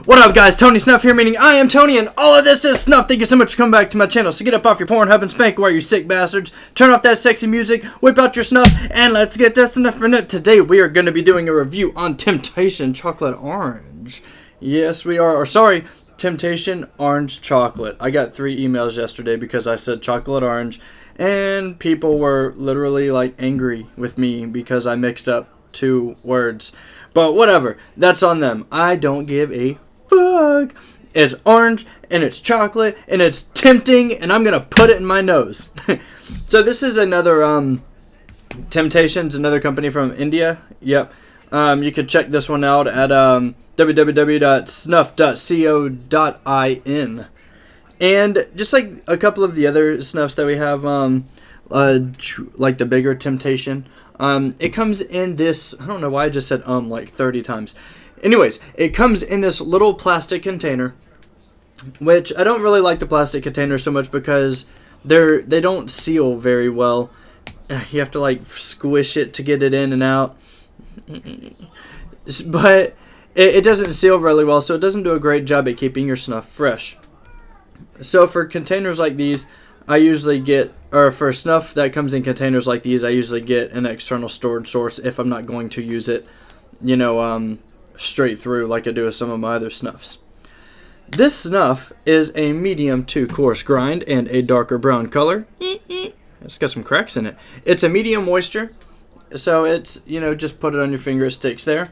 What up, guys? Tony Snuff here, meaning I am Tony, and all of this is Snuff. Thank you so much for coming back to my channel. So get up off your Pornhub and spank away, you sick bastards. Turn off that sexy music, whip out your snuff, and let's get that snuff in it. Today we are going to be doing a review on Temptation Chocolate Orange. Yes, we are. Or sorry, Temptation Orange Chocolate. I got 3 emails yesterday because I said chocolate orange, and people were literally like angry with me because I mixed up 2 words. But whatever, that's on them. I don't give a fuck. It's orange and it's chocolate and it's tempting, and I'm gonna put it in my nose. So this is another Temptations, another company from India. Yep. You could check this one out at www.snuff.co.in. And just like a couple of the other snuffs that we have, like the bigger Temptation, it comes in this, I don't know why I just said like 30 times. Anyways, it comes in this little plastic container, which I don't really like the plastic container so much because they don't seal very well. You have to like squish it to get it in and out. But it doesn't seal really well, so it doesn't do a great job at keeping your snuff fresh. So for containers like these, I usually get, or for snuff that comes in containers like these, I usually get an external storage source if I'm not going to use it, you know, straight through like I do with some of my other snuffs. This snuff is a medium to coarse grind and a darker brown color. It's got some cracks in it. It's a medium moisture, so it's, you know, just put it on your finger, it sticks there.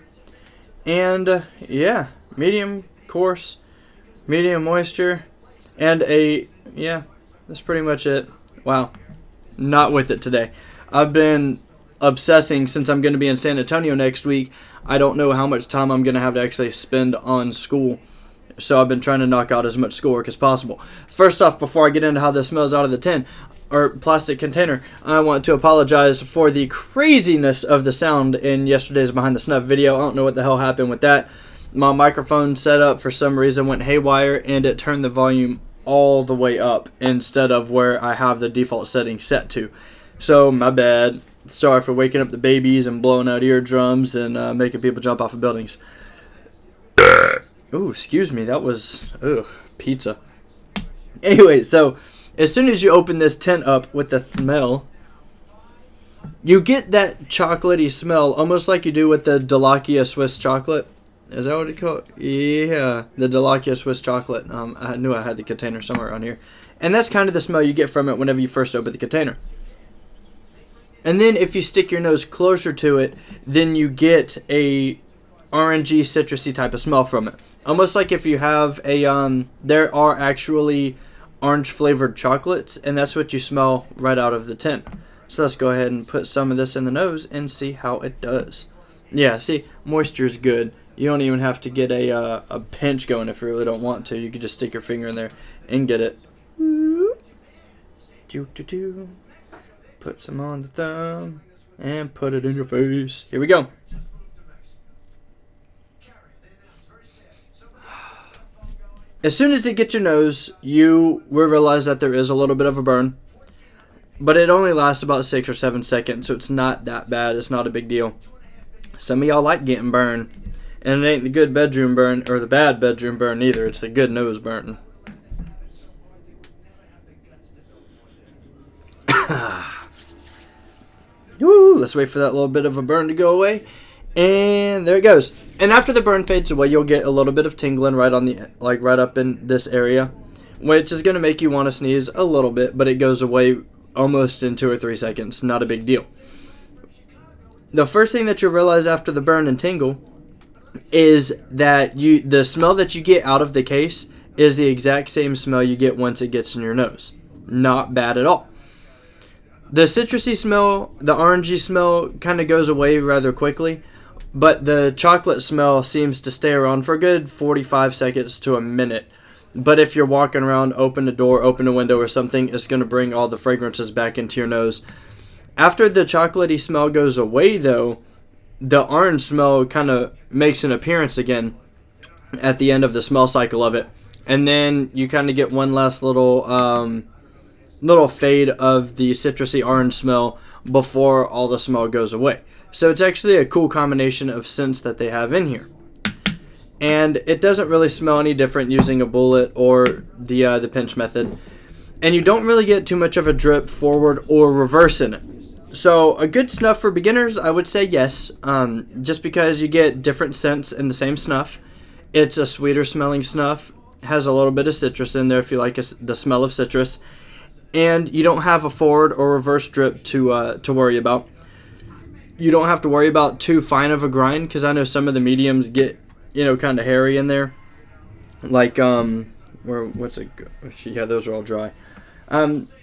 And yeah, medium coarse, medium moisture, and yeah, that's pretty much it. Wow, not with it today. I've been obsessing since I'm going to be in San Antonio next week. I don't know how much time I'm going to have to actually spend on school, so I've been trying to knock out as much schoolwork as possible. First off, before I get into how this smells out of the tin or plastic container, I want to apologize for the craziness of the sound in yesterday's Behind the Snuff video. I don't know what the hell happened with that. My microphone setup for some reason went haywire, and it turned the volume all the way up instead of where I have the default setting set to. So my bad. Sorry for waking up the babies and blowing out eardrums and making people jump off of buildings. Ooh, excuse me, that was pizza. Anyway, so as soon as you open this tin up with the smell, you get that chocolatey smell, almost like you do with the Delakia Swiss chocolate. Is that what it called? Yeah, the Delakia Swiss chocolate. I knew I had the container somewhere around here. And that's kind of the smell you get from it whenever you first open the container. And then if you stick your nose closer to it, then you get a orangey, citrusy type of smell from it. Almost like if you have a, there are actually orange flavored chocolates, and that's what you smell right out of the tin. So let's go ahead and put some of this in the nose and see how it does. Yeah, see, moisture's good. You don't even have to get a pinch going if you really don't want to. You can just stick your finger in there and get it. Put some on the thumb and put it in your face. Here we go. As soon as it gets your nose, you will realize that there is a little bit of a burn. But it only lasts about 6 or 7 seconds, so it's not that bad. It's not a big deal. Some of y'all like getting burned. And it ain't the good bedroom burn or the bad bedroom burn either. It's the good nose burn. Woo, let's wait for that little bit of a burn to go away. And there it goes. And after the burn fades away, you'll get a little bit of tingling right on the, like right up in this area, which is going to make you want to sneeze a little bit, but it goes away almost in 2 or 3 seconds. Not a big deal. The first thing that you'll realize after the burn and tingle is that the smell that you get out of the case is the exact same smell you get once it gets in your nose. Not bad at all. The citrusy smell, the orangey smell kind of goes away rather quickly, but the chocolate smell seems to stay around for a good 45 seconds to a minute. But if you're walking around, open a door, open a window or something, it's going to bring all the fragrances back into your nose. After the chocolatey smell goes away, though, the orange smell kind of makes an appearance again at the end of the smell cycle of it. And then you kind of get one last little fade of the citrusy orange smell before all the smell goes away. So it's actually a cool combination of scents that they have in here. and it doesn't really smell any different using a bullet or the pinch method. And you don't really get too much of a drip forward or reverse in it. So a good snuff for beginners, I would say yes, just because you get different scents in the same snuff. It's a sweeter smelling snuff, has a little bit of citrus in there if you like the smell of citrus, and you don't have a forward or reverse drip to worry about. You don't have to worry about too fine of a grind, because I know some of the mediums get, kind of hairy in there. Like, what's it? Yeah, those are all dry.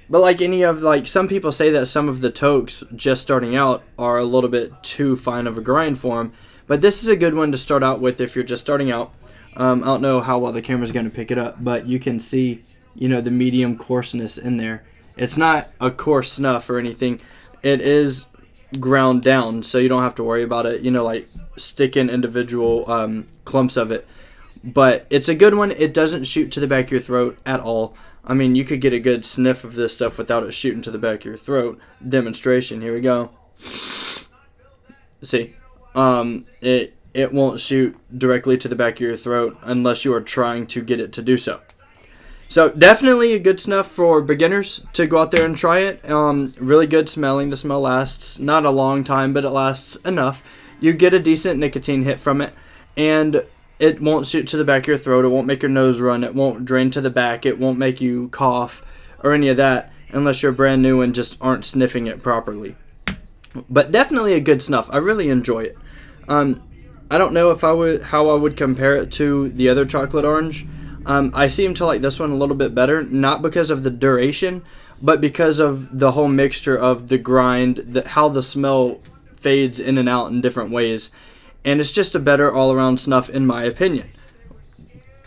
But like some people say that some of the toques just starting out are a little bit too fine of a grind for them. But this is a good one to start out with if you're just starting out. I don't know how well the camera's going to pick it up, but you can see, the medium coarseness in there. It's not a coarse snuff or anything. It is ground down, so you don't have to worry about it, like sticking individual clumps of it. But it's a good one. It doesn't shoot to the back of your throat at all. I mean, you could get a good sniff of this stuff without it shooting to the back of your throat. Demonstration. Here we go. See, it won't shoot directly to the back of your throat unless you are trying to get it to do so. So definitely a good snuff for beginners to go out there and try it. Really good smelling. The smell lasts not a long time, but it lasts enough. You get a decent nicotine hit from it, and it won't shoot to the back of your throat. It won't make your nose run. It won't drain to the back. It won't make you cough or any of that unless you're brand new and just aren't sniffing it properly. But definitely a good snuff. I really enjoy it. I don't know how I would compare it to the other chocolate orange. I seem to like this one a little bit better, not because of the duration, but because of the whole mixture of the grind, how the smell fades in and out in different ways. And it's just a better all-around snuff in my opinion.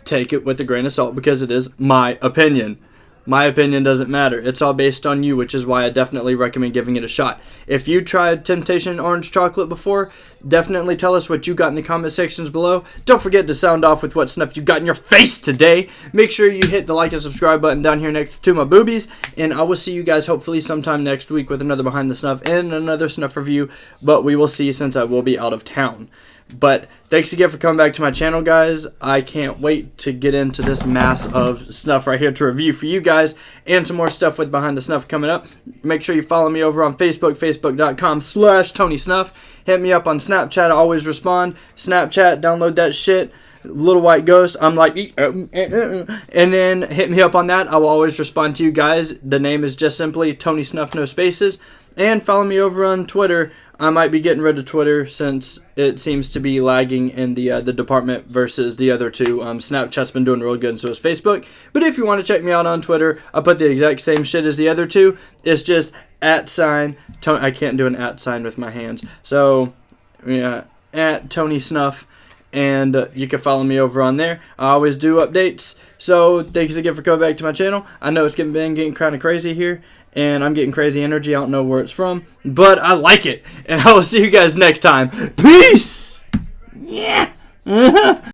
Take it with a grain of salt because it is my opinion. My opinion doesn't matter. It's all based on you, which is why I definitely recommend giving it a shot. If you tried Temptation Orange Chocolate before, definitely tell us what you got in the comment sections below. Don't forget to sound off with what snuff you got in your face today. Make sure you hit the like and subscribe button down here next to my boobies. And I will see you guys hopefully sometime next week with another Behind the Snuff and another snuff review. But we will see since I will be out of town. But thanks again for coming back to my channel, guys. I can't wait to get into this mass of snuff right here to review for you guys, and some more stuff with Behind the Snuff coming up. Make sure you follow me over on Facebook, facebook.com/TonySnuff. Hit me up on Snapchat. I always respond. Snapchat, download that shit. Little white ghost. I'm like, and then hit me up on that. I will always respond to you guys. The name is just simply Tony Snuff, no spaces. And follow me over on Twitter. I might be getting rid of Twitter since it seems to be lagging in the department versus the other two. Snapchat's been doing real good, and so is Facebook. But if you want to check me out on Twitter, I put the exact same shit as the other two. It's just @Tony. I can't do an @ with my hands. So, yeah, @Tony Snuff. And you can follow me over on there. I always do updates. So thanks again for coming back to my channel. I know it's been getting kind of crazy here, and I'm getting crazy energy. I don't know where it's from, but I like it. And I will see you guys next time. Peace! Yeah!